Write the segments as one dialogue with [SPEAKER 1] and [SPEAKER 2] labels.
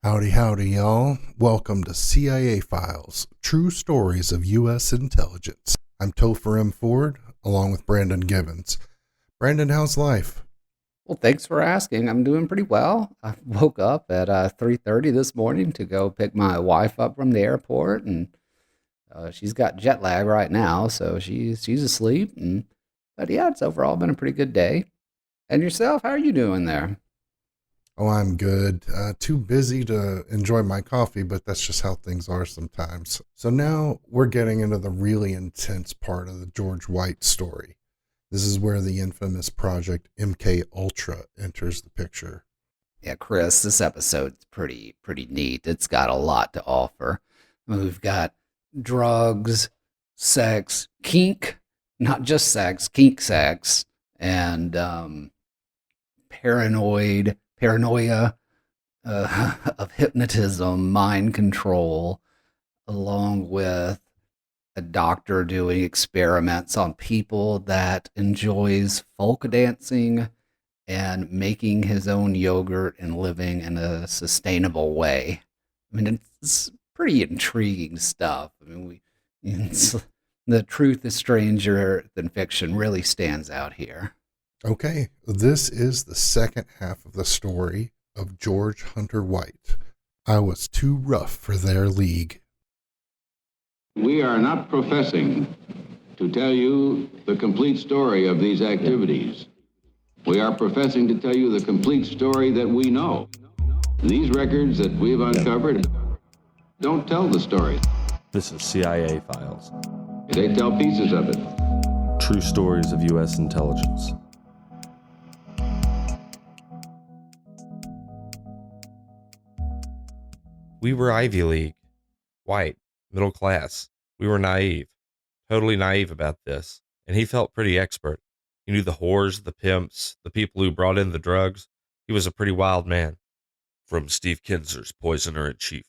[SPEAKER 1] Howdy, howdy, y'all. Welcome to CIA Files, True Stories of U.S. Intelligence. I'm Topher M. Ford, along with Brandon Givens. Brandon, how's life?
[SPEAKER 2] Well, thanks for asking. I'm doing pretty well. I woke up at 3:30 this morning to go pick my wife up from the airport, and she's got jet lag right now, so she's asleep. But yeah, it's overall been a pretty good day. And yourself, how are you doing there?
[SPEAKER 1] Oh, I'm good. Too busy to enjoy my coffee, but that's just how things are sometimes. So now we're getting into the really intense part of the Goerge White story. This is where the infamous Project MK Ultra enters the picture.
[SPEAKER 2] Yeah, Chris, this episode's pretty neat. It's got a lot to offer. We've got drugs, sex, kink, not just sex, kink sex, and paranoia of hypnotism, mind control, along with a doctor doing experiments on people that enjoys folk dancing and making his own yogurt and living in a sustainable way. I mean, it's pretty intriguing stuff. I mean, it's, the truth is stranger than fiction really stands out here.
[SPEAKER 1] Okay, this is the second half of the story of Goerge Hunter White. I was too rough for their league.
[SPEAKER 3] We are not professing to tell you the complete story of these activities. We are professing to tell you the complete story that we know. These records that we've uncovered don't tell the story.
[SPEAKER 4] This is CIA Files.
[SPEAKER 3] They tell pieces of it.
[SPEAKER 4] True stories of U.S. intelligence.
[SPEAKER 5] We were Ivy League, white, middle class. We were naive, totally naive about this, and he felt pretty expert. He knew the whores, the pimps, the people who brought in the drugs. He was a pretty wild man. From Steve Kinser's Poisoner-in-Chief.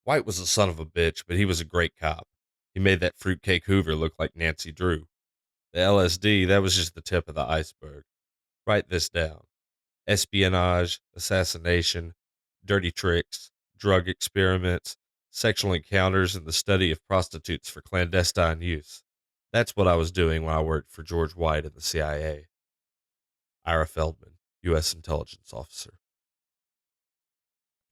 [SPEAKER 5] White was a son of a bitch, but he was a great cop. He made that fruitcake Hoover look like Nancy Drew. The LSD, that was just the tip of the iceberg. Write this down. Espionage, assassination, dirty tricks, drug experiments, sexual encounters, and the study of prostitutes for clandestine use. That's what I was doing when I worked for Goerge White at the CIA. Ira Feldman, U.S. intelligence officer.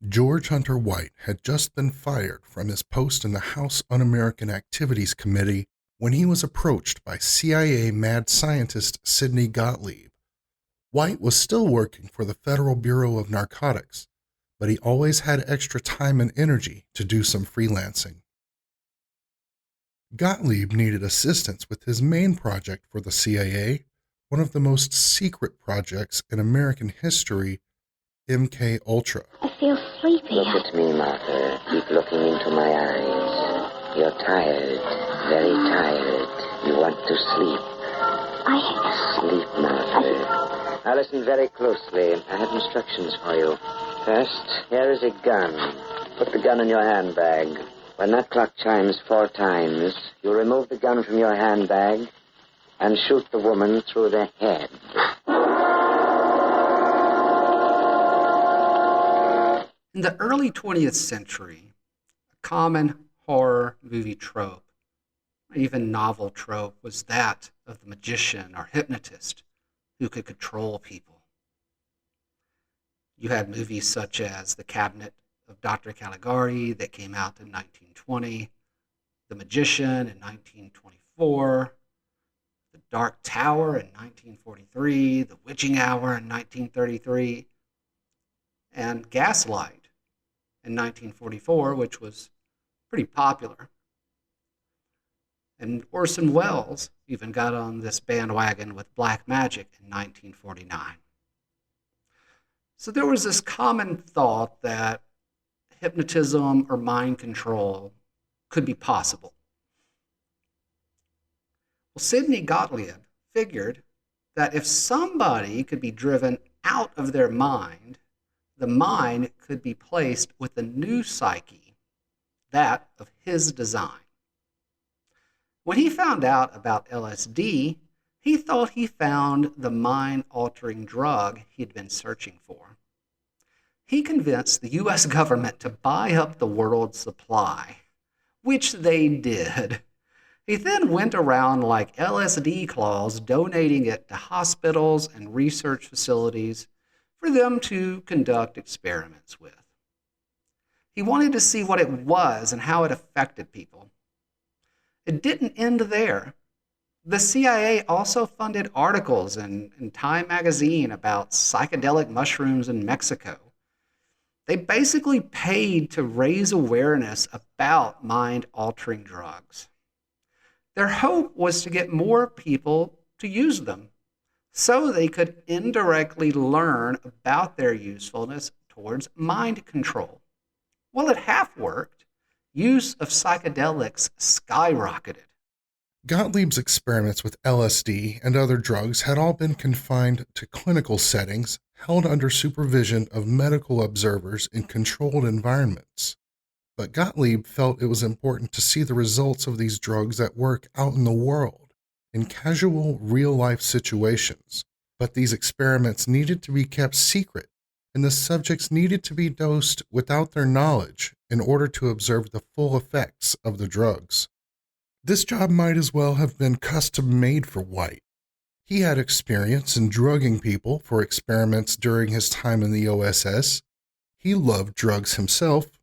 [SPEAKER 1] Goerge Hunter White had just been fired from his post in the House Un-American Activities Committee when he was approached by CIA mad scientist Sidney Gottlieb. White was still working for the Federal Bureau of Narcotics, but he always had extra time and energy to do some freelancing. Gottlieb needed assistance with his main project for the CIA, one of the most secret projects in American history, MK Ultra.
[SPEAKER 6] I feel sleepy.
[SPEAKER 7] Look at me, Martha. Keep looking into my eyes. You're tired, very tired. You want to sleep.
[SPEAKER 6] I...
[SPEAKER 7] Sleep, Martha. Now listen very closely. I have instructions for you. First, here is a gun. Put the gun in your handbag. When that clock chimes 4 times, you remove the gun from your handbag and shoot the woman through the head.
[SPEAKER 2] In the early 20th century, a common horror movie trope, or even novel trope, was that of the magician or hypnotist who could control people. You had movies such as The Cabinet of Dr. Caligari that came out in 1920, The Magician in 1924, The Dark Tower in 1943, The Witching Hour in 1933, and Gaslight in 1944, which was pretty popular. And Orson Welles even got on this bandwagon with Black Magic in 1949. So there was this common thought that hypnotism or mind control could be possible. Well, Sidney Gottlieb figured that if somebody could be driven out of their mind, the mind could be placed with a new psyche, that of his design. When he found out about LSD, he thought he found the mind-altering drug he'd been searching for. he convinced the U.S. government to buy up the world's supply, which they did. He then went around like LSD claws, donating it to hospitals and research facilities for them to conduct experiments with. He wanted to see what it was and how it affected people. It didn't end there. The CIA also funded articles in Time magazine about psychedelic mushrooms in Mexico. They basically paid to raise awareness about mind-altering drugs. Their hope was to get more people to use them so they could indirectly learn about their usefulness towards mind control. Well, it half worked. Use of psychedelics skyrocketed.
[SPEAKER 1] Gottlieb's experiments with LSD and other drugs had all been confined to clinical settings held under supervision of medical observers in controlled environments. But Gottlieb felt it was important to see the results of these drugs at work out in the world, in casual, real-life situations. But these experiments needed to be kept secret, and the subjects needed to be dosed without their knowledge in order to observe the full effects of the drugs. This job might as well have been custom-made for White. He had experience in drugging people for experiments during his time in the OSS. He loved drugs himself.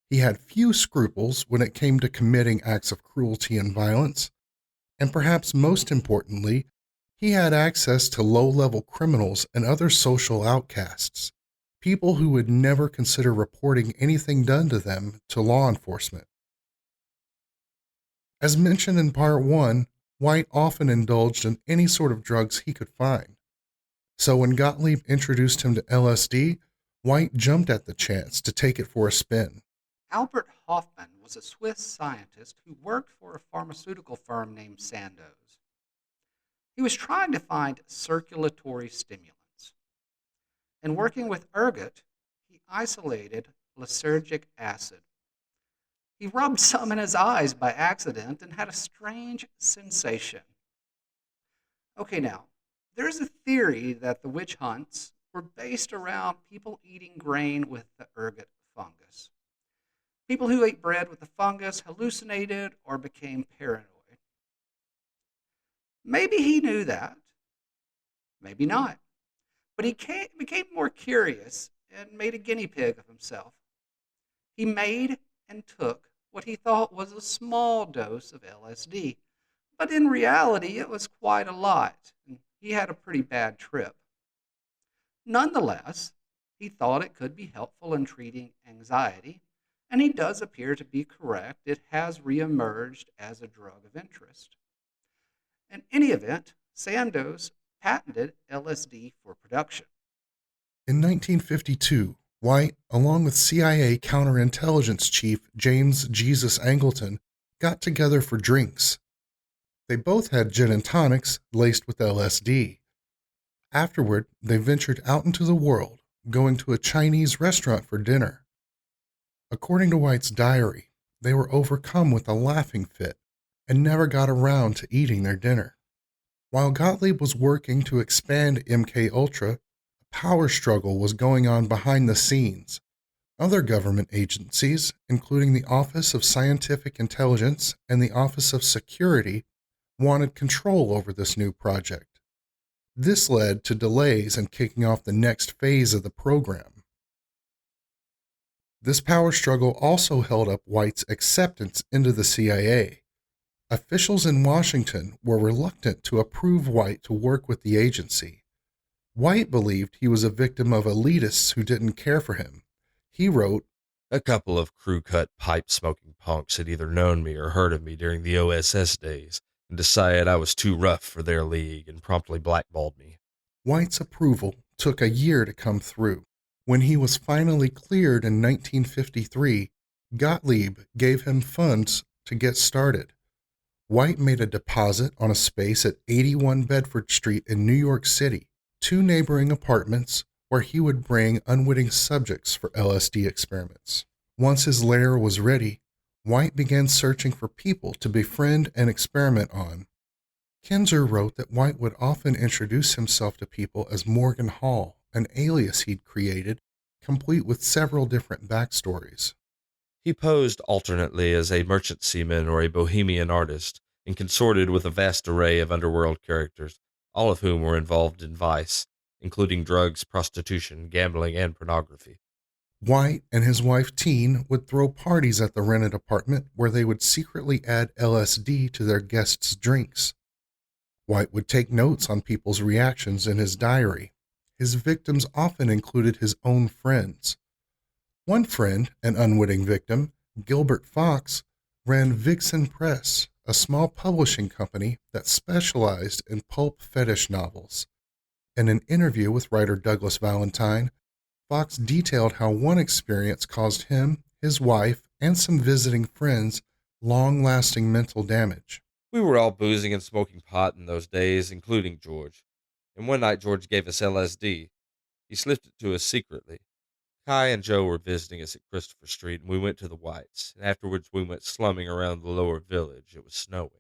[SPEAKER 1] He had few scruples when it came to committing acts of cruelty and violence. And perhaps most importantly, he had access to low-level criminals and other social outcasts, people who would never consider reporting anything done to them to law enforcement. As mentioned in Part 1, White often indulged in any sort of drugs he could find. So when Gottlieb introduced him to LSD, White jumped at the chance to take it for a spin.
[SPEAKER 2] Albert Hofmann was a Swiss scientist who worked for a pharmaceutical firm named Sandoz. He was trying to find circulatory stimulants. And working with ergot, he isolated lysergic acid. He rubbed some in his eyes by accident and had a strange sensation. Okay, now, there's a theory that the witch hunts were based around people eating grain with the ergot fungus. People who ate bread with the fungus hallucinated or became paranoid. Maybe he knew that, maybe not. But he became more curious and made a guinea pig of himself. He made and took what he thought was a small dose of LSD, but in reality it was quite a lot, and he had a pretty bad trip. Nonetheless, he thought it could be helpful in treating anxiety, and he does appear to be correct. It has reemerged as a drug of interest. In any event, Sandoz patented LSD for production.
[SPEAKER 1] In 1952, White, along with CIA counterintelligence chief James Jesus Angleton, got together for drinks. They both had gin and tonics laced with LSD. Afterward, they ventured out into the world, going to a Chinese restaurant for dinner. According to White's diary, they were overcome with a laughing fit and never got around to eating their dinner. While Gottlieb was working to expand MK-Ultra, a power struggle was going on behind the scenes. Other government agencies, including the Office of Scientific Intelligence and the Office of Security, wanted control over this new project. This led to delays in kicking off the next phase of the program. This power struggle also held up White's acceptance into the CIA. Officials in Washington were reluctant to approve White to work with the agency. White believed he was a victim of elitists who didn't care for him. He wrote,
[SPEAKER 5] "A couple of crew-cut, pipe-smoking punks had either known me or heard of me during the OSS days and decided I was too rough for their league and promptly blackballed me."
[SPEAKER 1] White's approval took a year to come through. When he was finally cleared in 1953, Gottlieb gave him funds to get started. White made a deposit on a space at 81 Bedford Street in New York City, 2 neighboring apartments where he would bring unwitting subjects for LSD experiments. Once his lair was ready, White began searching for people to befriend and experiment on. Kinzer wrote that White would often introduce himself to people as Morgan Hall, an alias he'd created, complete with several different backstories.
[SPEAKER 5] He posed alternately as a merchant seaman or a bohemian artist, and consorted with a vast array of underworld characters, all of whom were involved in vice, including drugs, prostitution, gambling, and pornography.
[SPEAKER 1] White and his wife Teen would throw parties at the rented apartment where they would secretly add LSD to their guests' drinks. White would take notes on people's reactions in his diary. His victims often included his own friends. One friend, an unwitting victim, Gilbert Fox, ran Vixen Press, a small publishing company that specialized in pulp fetish novels. In an interview with writer Douglas Valentine, Fox detailed how one experience caused him, his wife, and some visiting friends long-lasting mental damage.
[SPEAKER 5] We were all boozing and smoking pot in those days, including George. And one night George gave us LSD. He slipped it to us secretly. Kai and Joe were visiting us at Christopher Street, and we went to the Whites, and afterwards we went slumming around the lower village. It was snowing.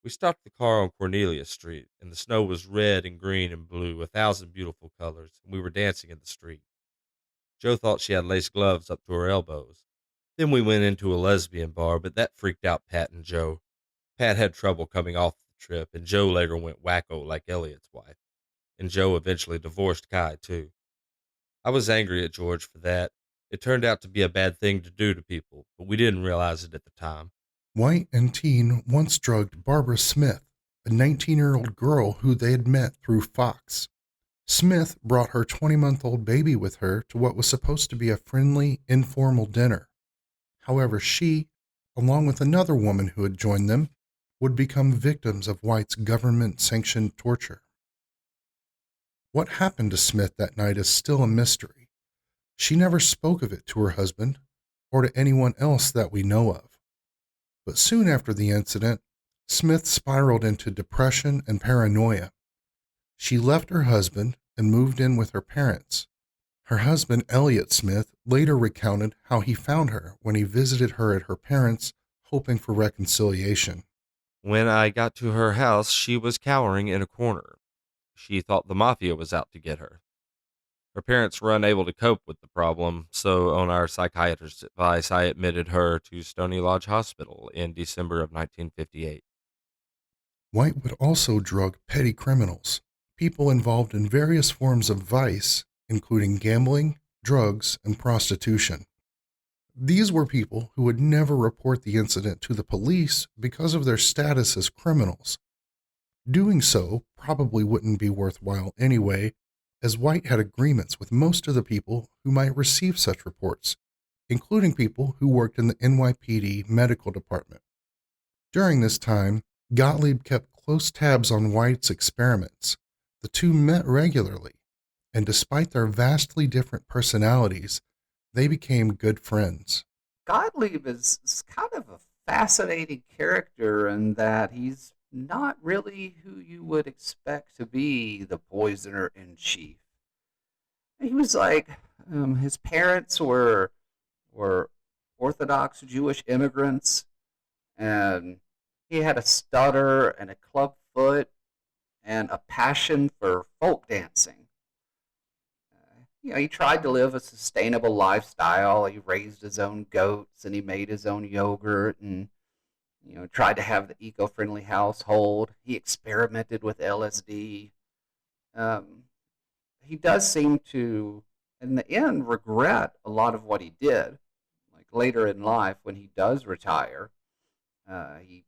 [SPEAKER 5] We stopped the car on Cornelia Street, and the snow was red and green and blue, 1,000 beautiful colors, and we were dancing in the street. Joe thought she had lace gloves up to her elbows. Then we went into a lesbian bar, but that freaked out Pat and Joe. Pat had trouble coming off the trip, and Joe later went wacko like Elliot's wife, and Joe eventually divorced Kai, too. I was angry at George for that. It turned out to be a bad thing to do to people, but we didn't realize it at the time.
[SPEAKER 1] White and Teen once drugged Barbara Smith, a 19-year-old girl who they had met through Fox. Smith brought her 20-month-old baby with her to what was supposed to be a friendly, informal dinner. However, she, along with another woman who had joined them, would become victims of White's government-sanctioned torture. What happened to Smith that night is still a mystery. She never spoke of it to her husband or to anyone else that we know of. But soon after the incident, Smith spiraled into depression and paranoia. She left her husband and moved in with her parents. Her husband, Elliot Smith, later recounted how he found her when he visited her at her parents', hoping for reconciliation.
[SPEAKER 5] When I got to her house, she was cowering in a corner. She thought the mafia was out to get her. Her parents were unable to cope with the problem, so on our psychiatrist's advice, I admitted her to Stony Lodge Hospital in December of 1958.
[SPEAKER 1] White would also drug petty criminals, people involved in various forms of vice, including gambling, drugs, and prostitution. These were people who would never report the incident to the police because of their status as criminals. Doing so probably wouldn't be worthwhile anyway, as White had agreements with most of the people who might receive such reports, including people who worked in the NYPD medical department. During this time, Gottlieb kept close tabs on White's experiments. The two met regularly, and despite their vastly different personalities, they became good friends.
[SPEAKER 2] Gottlieb is kind of a fascinating character in that he's not really who you would expect to be the poisoner in chief. He was like, his parents were Orthodox Jewish immigrants, and he had a stutter and a club foot and a passion for folk dancing. He tried to live a sustainable lifestyle. He raised his own goats and he made his own yogurt and tried to have the eco-friendly household. He experimented with LSD. He does seem to, in the end, regret a lot of what he did. Like later in life, when he does retire, he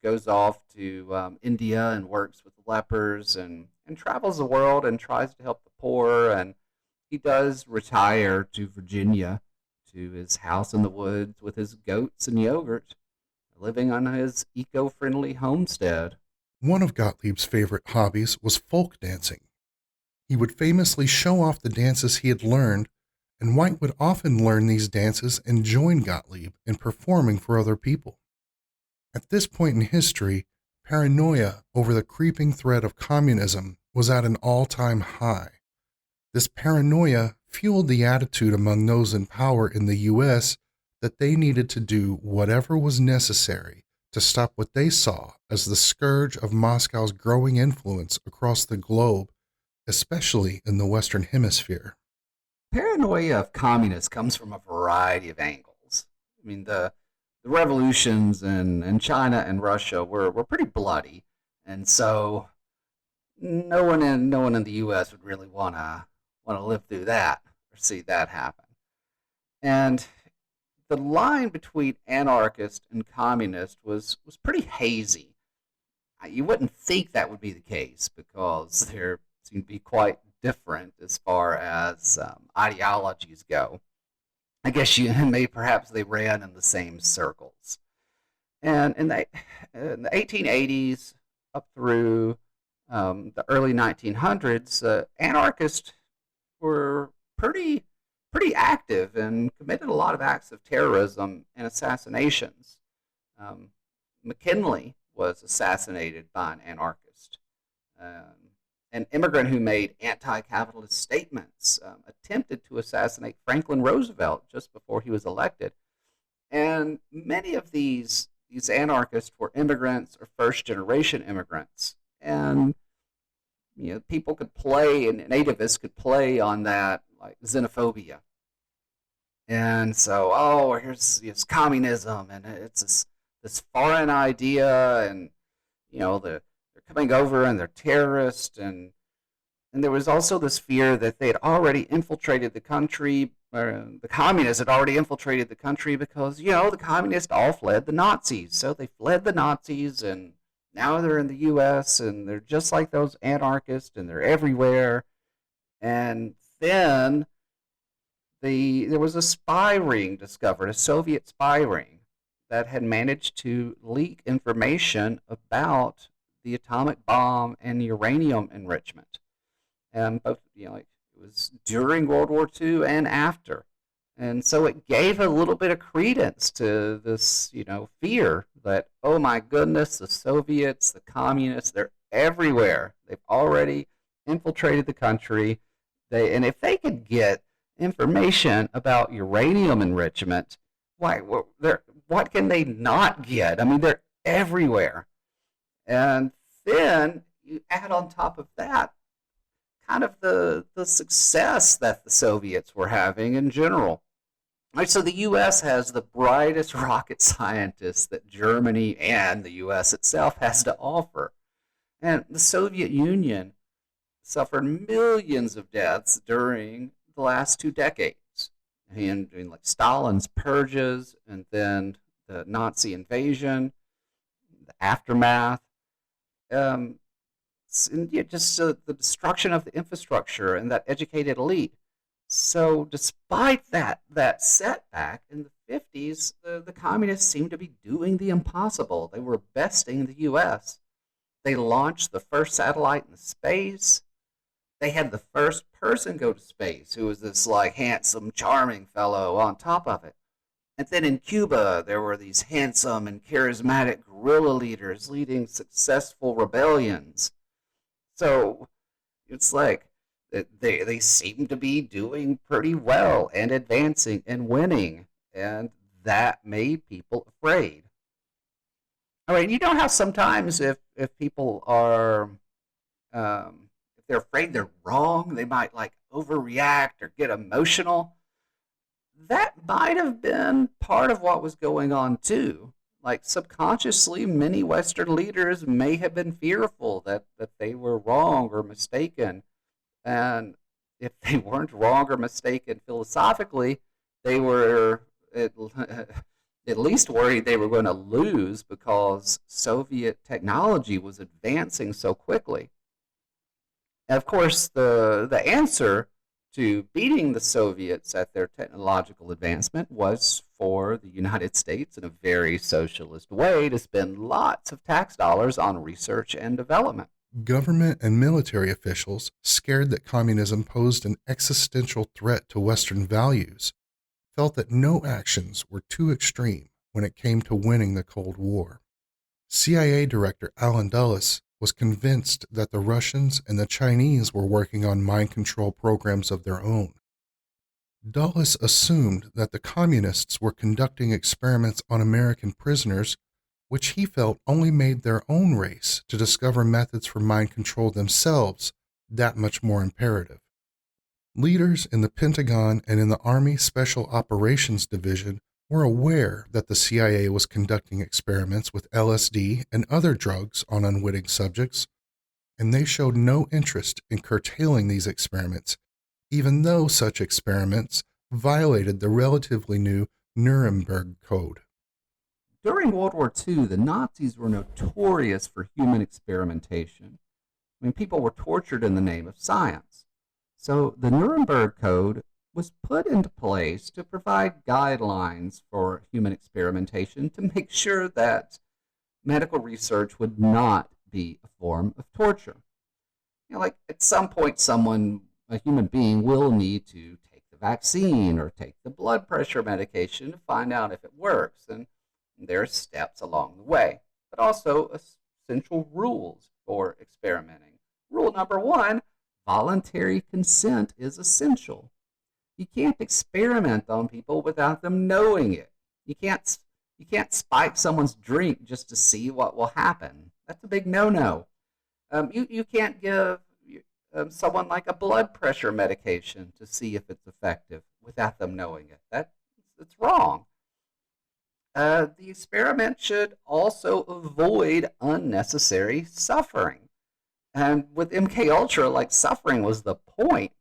[SPEAKER 2] goes off to India and works with lepers and travels the world and tries to help the poor. And he does retire to Virginia, to his house in the woods with his goats and yogurt, living on his eco-friendly homestead.
[SPEAKER 1] One of Gottlieb's favorite hobbies was folk dancing. He would famously show off the dances he had learned, and White would often learn these dances and join Gottlieb in performing for other people. At this point in history, paranoia over the creeping threat of communism was at an all-time high. This paranoia fueled the attitude among those in power in the U.S. that they needed to do whatever was necessary to stop what they saw as the scourge of Moscow's growing influence across the globe, especially in the Western Hemisphere.
[SPEAKER 2] paranoia of communists comes from a variety of angles. I mean, the revolutions in China and Russia were pretty bloody, and so no one in the U.S. would really want to live through that or see that happen. And the line between anarchist and communist was pretty hazy. You wouldn't think that would be the case because they seem to be quite different as far as ideologies go. I guess perhaps they ran in the same circles. And in the 1880s up through the early 1900s, anarchists were pretty active and committed a lot of acts of terrorism and assassinations. Um, McKinley was assassinated by an anarchist. An immigrant who made anti-capitalist statements attempted to assassinate Franklin Roosevelt just before he was elected. And many of these anarchists were immigrants or first-generation immigrants. And people could play, and nativists could play on that, like xenophobia. And so, here's communism, and it's this foreign idea, and they're coming over and they're terrorists, and there was also this fear that they had already infiltrated the country, or the communists had already infiltrated the country because the communists all fled the Nazis, so they fled the Nazis, and now they're in the U.S. and they're just like those anarchists, and they're everywhere. And then there was a spy ring discovered, a Soviet spy ring that had managed to leak information about the atomic bomb and uranium enrichment. And both, it was during World War II and after. And so it gave a little bit of credence to this, fear that, oh my goodness, the Soviets, the communists, they're everywhere. They've already infiltrated the country. And if they could get information about uranium enrichment, what can they not get? I mean, they're everywhere. And then you add on top of that kind of the success that the Soviets were having in general. Right, so the U.S. has the brightest rocket scientists that Germany and the U.S. itself has to offer. And the Soviet Union suffered millions of deaths during the last 2 decades. And during like Stalin's purges, and then the Nazi invasion, the aftermath, just the destruction of the infrastructure and that educated elite. So despite that setback in the 50s, the communists seemed to be doing the impossible. They were besting the U.S. They launched the first satellite in space. They had the first person go to space, who was this like handsome, charming fellow on top of it. And then in Cuba, there were these handsome and charismatic guerrilla leaders leading successful rebellions. So it's like they seem to be doing pretty well and advancing and winning, and that made people afraid. All right, you know how sometimes if people are if they're afraid they're wrong, they might like overreact or get emotional. That might have been part of what was going on too. Like subconsciously, many Western leaders may have been fearful that they were wrong or mistaken. And if they weren't wrong or mistaken philosophically, they were at least worried they were going to lose because Soviet technology was advancing so quickly. And of course, the answer to beating the Soviets at their technological advancement was for the United States, in a very socialist way, to spend lots of tax dollars on research and development.
[SPEAKER 1] Government and military officials, scared that communism posed an existential threat to Western values, felt that no actions were too extreme when it came to winning the Cold War. CIA Director Allen Dulles was convinced that the Russians and the Chinese were working on mind control programs of their own. Dulles assumed that the communists were conducting experiments on American prisoners, which he felt only made their own race to discover methods for mind control themselves that much more imperative. Leaders in the Pentagon and in the Army Special Operations Division were aware that the CIA was conducting experiments with LSD and other drugs on unwitting subjects, and they showed no interest in curtailing these experiments, even though such experiments violated the relatively new Nuremberg Code.
[SPEAKER 2] During World War II, the Nazis were notorious for human experimentation. I mean, people were tortured in the name of science. So the Nuremberg Code was put into place to provide guidelines for human experimentation to make sure that medical research would not be a form of torture. You know, like at some point, a human being, will need to take the vaccine or take the blood pressure medication to find out if it works. And there are steps along the way, but also essential rules for experimenting. Rule number 1, voluntary consent is essential. You can't experiment on people without them knowing it. You can't spike someone's drink just to see what will happen. That's a big no-no. You can't give someone like a blood pressure medication to see if it's effective without them knowing it. It's wrong. The experiment should also avoid unnecessary suffering. And with MK Ultra, like, suffering was the point.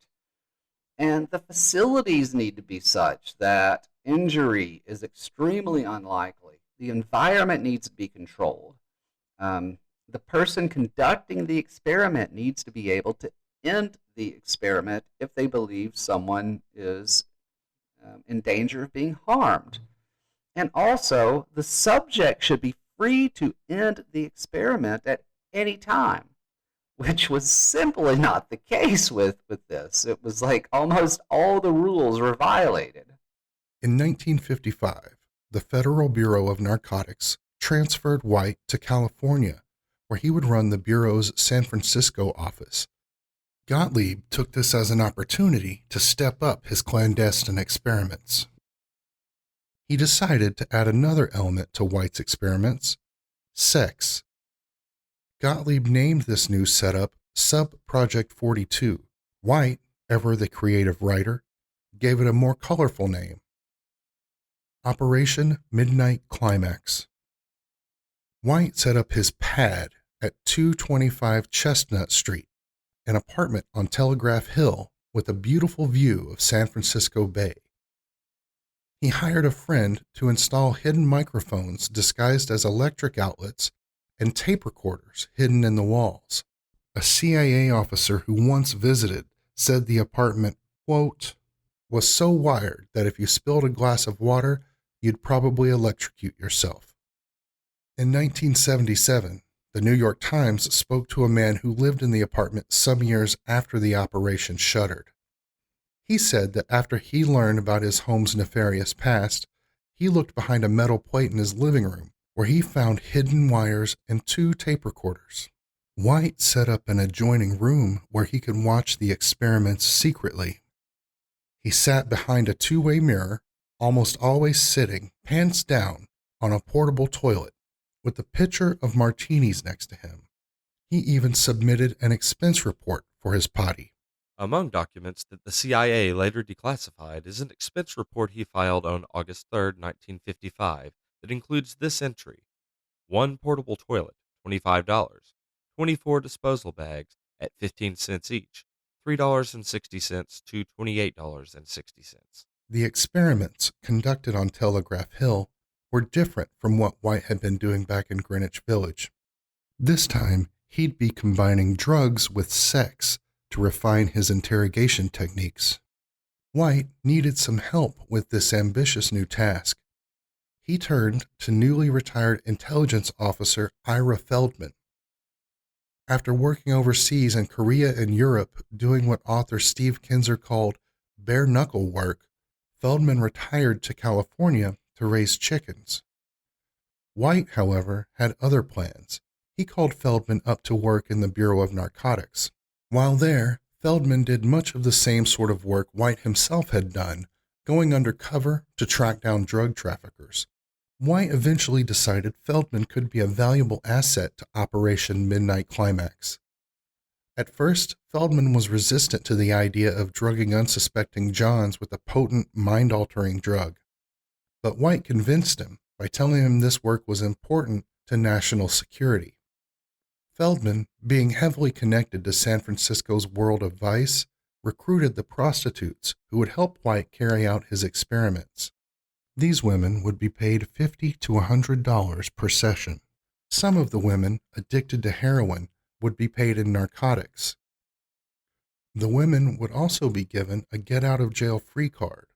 [SPEAKER 2] And the facilities need to be such that injury is extremely unlikely. The environment needs to be controlled. The person conducting the experiment needs to be able to end the experiment if they believe someone is in danger of being harmed. And also, the subject should be free to end the experiment at any time, which was simply not the case with this. It was like almost all the rules were violated.
[SPEAKER 1] In 1955, the Federal Bureau of Narcotics transferred White to California, where he would run the Bureau's San Francisco office. Gottlieb took this as an opportunity to step up his clandestine experiments. He decided to add another element to White's experiments: sex. Gottlieb named this new setup Sub-Project 42. White, ever the creative writer, gave it a more colorful name: Operation Midnight Climax. White set up his pad at 225 Chestnut Street, an apartment on Telegraph Hill with a beautiful view of San Francisco Bay. He hired a friend to install hidden microphones disguised as electric outlets and tape recorders hidden in the walls. A CIA officer who once visited said the apartment, quote, was so wired that if you spilled a glass of water, you'd probably electrocute yourself. In 1977, the New York Times spoke to a man who lived in the apartment some years after the operation shuttered. He said that after he learned about his home's nefarious past, he looked behind a metal plate in his living room, where he found hidden wires and 2 tape recorders. White set up an adjoining room where he could watch the experiments secretly. He sat behind a 2-way mirror, almost always sitting, pants down, on a portable toilet, with a pitcher of martinis next to him. He even submitted an expense report for his potty.
[SPEAKER 5] Among documents that the CIA later declassified is an expense report he filed on August 3, 1955, that includes this entry: 1 portable toilet, $25, 24 disposal bags at 15 cents each, $3.60 to $28.60.
[SPEAKER 1] The experiments conducted on Telegraph Hill were different from what White had been doing back in Greenwich Village. This time, he'd be combining drugs with sex to refine his interrogation techniques. White needed some help with this ambitious new task. He turned to newly retired intelligence officer Ira Feldman. After working overseas in Korea and Europe doing what author Steve Kinzer called bare-knuckle work, Feldman retired to California to raise chickens. White, however, had other plans. He called Feldman up to work in the Bureau of Narcotics. While there, Feldman did much of the same sort of work White himself had done, going undercover to track down drug traffickers. White eventually decided Feldman could be a valuable asset to Operation Midnight Climax. At first, Feldman was resistant to the idea of drugging unsuspecting Johns with a potent, mind-altering drug. But White convinced him by telling him this work was important to national security. Feldman, being heavily connected to San Francisco's world of vice, recruited the prostitutes who would help White carry out his experiments. These women would be paid $50 to $100 per session. Some of the women, addicted to heroin, would be paid in narcotics. The women would also be given a get-out-of-jail-free card.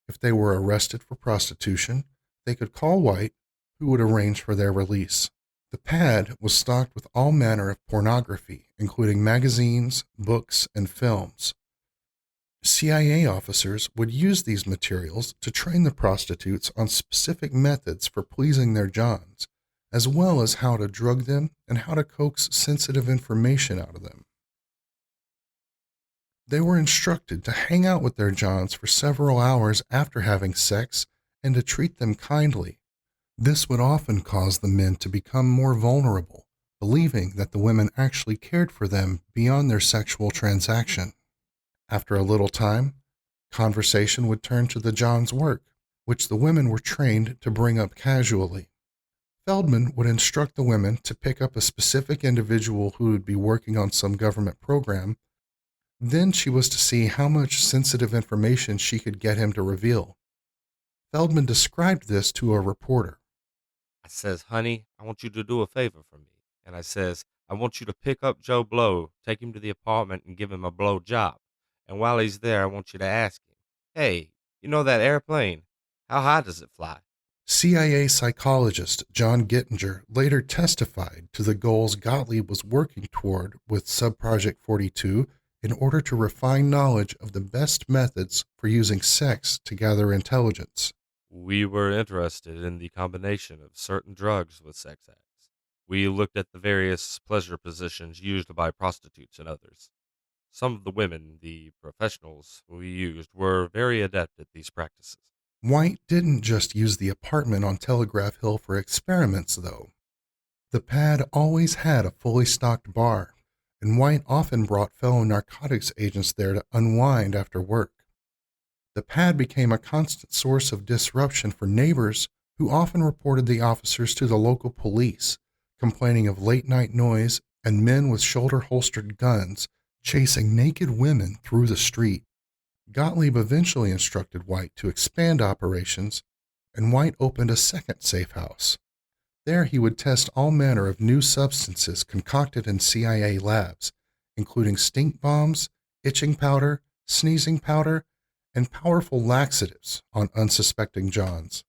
[SPEAKER 1] If they were arrested for prostitution, they could call White, who would arrange for their release. The pad was stocked with all manner of pornography, including magazines, books, and films. CIA officers would use these materials to train the prostitutes on specific methods for pleasing their Johns, as well as how to drug them and how to coax sensitive information out of them. They were instructed to hang out with their Johns for several hours after having sex and to treat them kindly. This would often cause the men to become more vulnerable, believing that the women actually cared for them beyond their sexual transaction. After a little time, conversation would turn to the Johns' work, which the women were trained to bring up casually. Feldman would instruct the women to pick up a specific individual who would be working on some government program. Then she was to see how much sensitive information she could get him to reveal. Feldman described this to a reporter.
[SPEAKER 5] I says, honey, I want you to do a favor for me. And I says, I want you to pick up Joe Blow, take him to the apartment and give him a blow job. And while he's there, I want you to ask him, hey, you know that airplane? How high does it fly?
[SPEAKER 1] CIA psychologist John Gittinger later testified to the goals Gottlieb was working toward with Subproject 42 in order to refine knowledge of the best methods for using sex to gather intelligence.
[SPEAKER 5] We were interested in the combination of certain drugs with sex acts. We looked at the various pleasure positions used by prostitutes and others. Some of the women, the professionals we used, were very adept at these practices.
[SPEAKER 1] White didn't just use the apartment on Telegraph Hill for experiments, though. The pad always had a fully stocked bar, and White often brought fellow narcotics agents there to unwind after work. The pad became a constant source of disruption for neighbors who often reported the officers to the local police, complaining of late-night noise and men with shoulder-holstered guns chasing naked women through the street. Gottlieb eventually instructed White to expand operations, and White opened a second safe house. There he would test all manner of new substances concocted in CIA labs, including stink bombs, itching powder, sneezing powder, and powerful laxatives on unsuspecting Johns.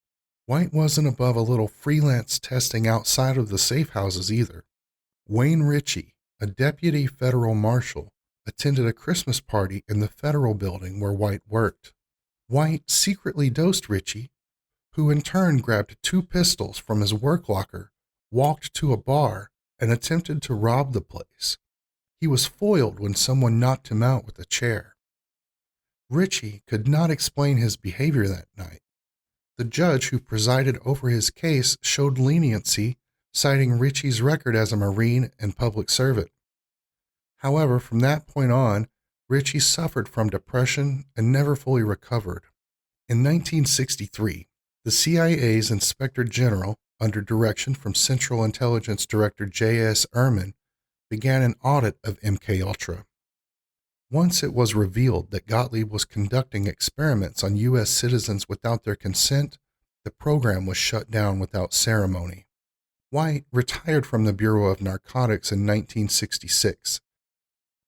[SPEAKER 1] White wasn't above a little freelance testing outside of the safe houses either. Wayne Ritchie, a deputy federal marshal, attended a Christmas party in the federal building where White worked. White secretly dosed Ritchie, who in turn grabbed 2 pistols from his work locker, walked to a bar, and attempted to rob the place. He was foiled when someone knocked him out with a chair. Ritchie could not explain his behavior that night. The judge who presided over his case showed leniency, citing Ritchie's record as a Marine and public servant. However, from that point on, Ritchie suffered from depression and never fully recovered. In 1963, the CIA's Inspector General, under direction from Central Intelligence Director J.S. Ehrman, began an audit of MKUltra. Once it was revealed that Gottlieb was conducting experiments on U.S. citizens without their consent, the program was shut down without ceremony. White retired from the Bureau of Narcotics in 1966.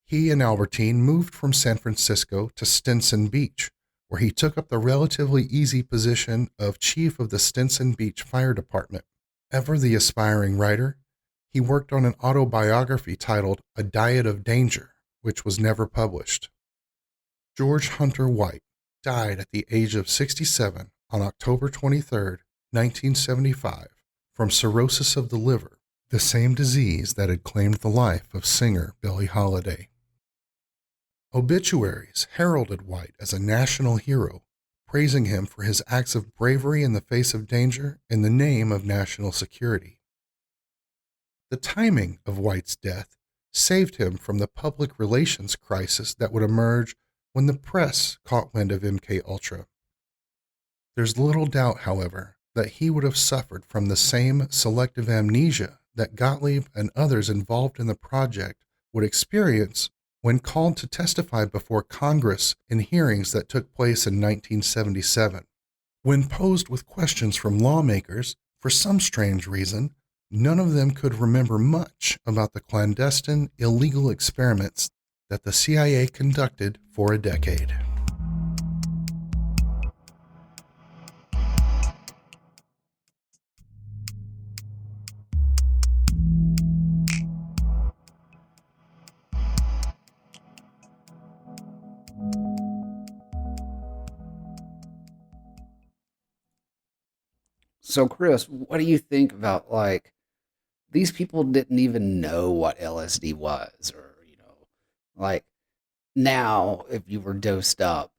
[SPEAKER 1] He and Albertine moved from San Francisco to Stinson Beach, where he took up the relatively easy position of chief of the Stinson Beach Fire Department. Ever the aspiring writer, he worked on an autobiography titled A Diet of Danger, which was never published. Goerge Hunter White died at the age of 67 on October 23, 1975, from cirrhosis of the liver, the same disease that had claimed the life of singer Billie Holiday. Obituaries heralded White as a national hero, praising him for his acts of bravery in the face of danger in the name of national security. The timing of White's death saved him from the public relations crisis that would emerge when the press caught wind of MKUltra. There's little doubt, however, that he would have suffered from the same selective amnesia that Gottlieb and others involved in the project would experience when called to testify before Congress in hearings that took place in 1977. When posed with questions from lawmakers, for some strange reason, none of them could remember much about the clandestine, illegal experiments that the CIA conducted for a decade.
[SPEAKER 2] So, Chris, what do you think about these people didn't even know what LSD was, or like now if you were dosed up,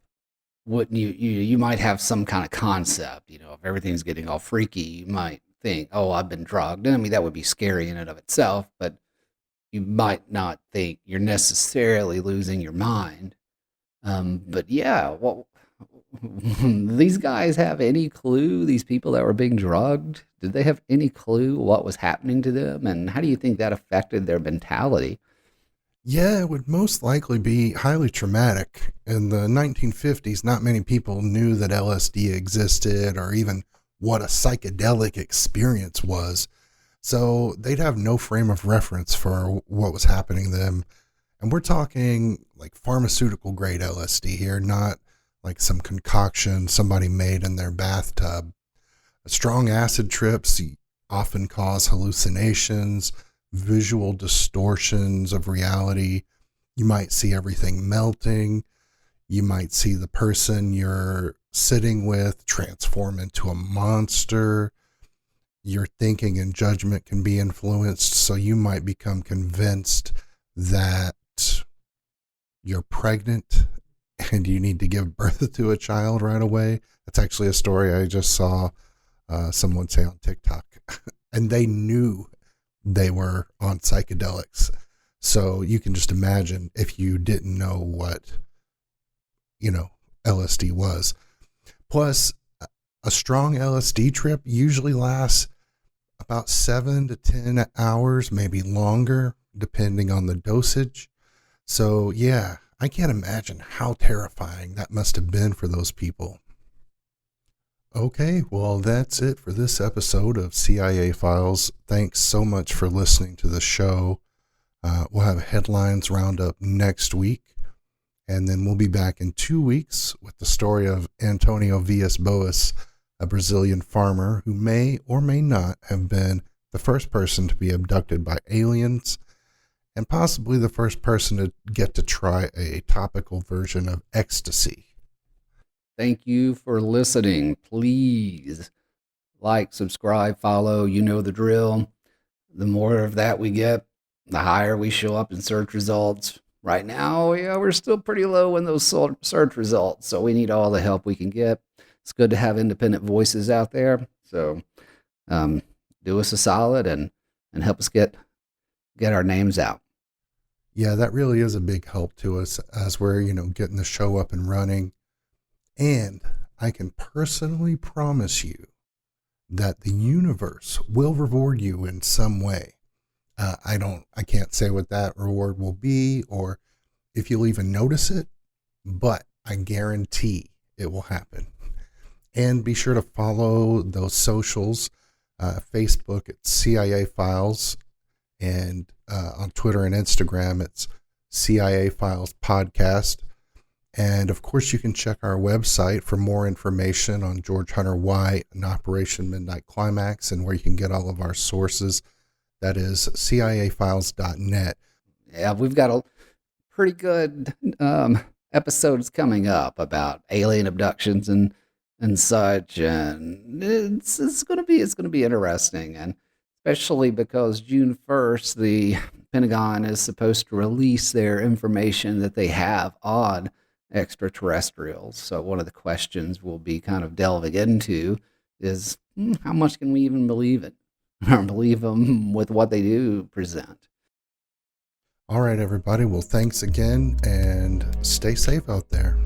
[SPEAKER 2] wouldn't you might have some kind of concept, if everything's getting all freaky, you might think, oh, I've been drugged. I mean, that would be scary in and of itself, but you might not think you're necessarily losing your mind. But yeah, well, these guys have any clue, these people that were being drugged, did they have any clue what was happening to them? And how do you think that affected their mentality?
[SPEAKER 1] Yeah, it would most likely be highly traumatic. In the 1950s, not many people knew that LSD existed or even what a psychedelic experience was. So they'd have no frame of reference for what was happening to them. And we're talking like pharmaceutical grade LSD here, not like some concoction somebody made in their bathtub. Strong acid trips often cause hallucinations, visual distortions of reality. You might see everything melting. You might see the person you're sitting with transform into a monster. Your thinking and judgment can be influenced, so you might become convinced that you're pregnant and you need to give birth to a child right away. That's actually a story I just saw someone say on TikTok. And they knew they were on psychedelics. So you can just imagine if you didn't know what, LSD was. Plus, a strong LSD trip usually lasts about 7 to 10 hours, maybe longer, depending on the dosage. So yeah, I can't imagine how terrifying that must have been for those people. Okay, well, that's it for this episode of CIA Files. Thanks so much for listening to the show. We'll have a headlines roundup next week, and then we'll be back in 2 weeks with the story of Antonio Villas-Boas, a Brazilian farmer who may or may not have been the first person to be abducted by aliens, and possibly the first person to get to try a topical version of ecstasy.
[SPEAKER 2] Thank you for listening. Please like, subscribe, follow. You know the drill. The more of that we get, the higher we show up in search results. Right now, we're still pretty low in those search results, so we need all the help we can get. It's good to have independent voices out there. So do us a solid and help us get our names out.
[SPEAKER 1] Yeah, that really is a big help to us as we're, getting the show up and running. And I can personally promise you that the universe will reward you in some way. I can't say what that reward will be or if you'll even notice it, but I guarantee it will happen. And be sure to follow those socials, Facebook at CIA Files, and on Twitter and Instagram, it's CIA Files Podcast. And of course, you can check our website for more information on Goerge Hunter White and Operation Midnight Climax and where you can get all of our sources. That is ciafiles.net.
[SPEAKER 2] Yeah, we've got a pretty good episodes coming up about alien abductions and such, and it's going to be interesting, and especially because June 1st, the Pentagon is supposed to release their information that they have on extraterrestrials. So one of the questions we'll be kind of delving into is how much can we even believe it or believe them with what they do present?
[SPEAKER 1] All right, everybody. Well, thanks again and stay safe out there.